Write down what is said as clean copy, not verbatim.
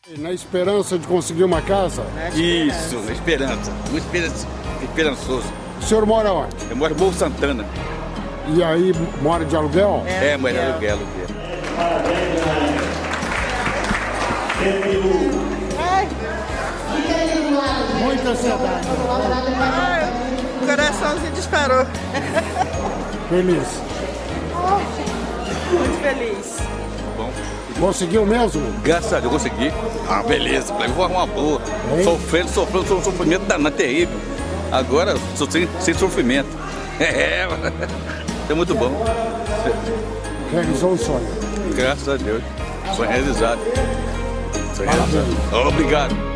Na esperança de conseguir uma casa? Isso, na esperança. Muito esperançoso. O senhor mora onde? Eu moro em Morro Santana. E aí mora de aluguel? É, moro de aluguel. Muita ansiedade. O coraçãozinho disparou. Feliz. Muito feliz. Bom, Conseguiu mesmo? graças a Deus eu consegui. Ah, beleza, pra mim foi uma boa. Sofrendo, um sofrimento danado, terrível. Agora, sou sem sofrimento. É muito bom. Realizou um sonho. Graças a Deus. Sonho realizado. Sonho realizado. Obrigado.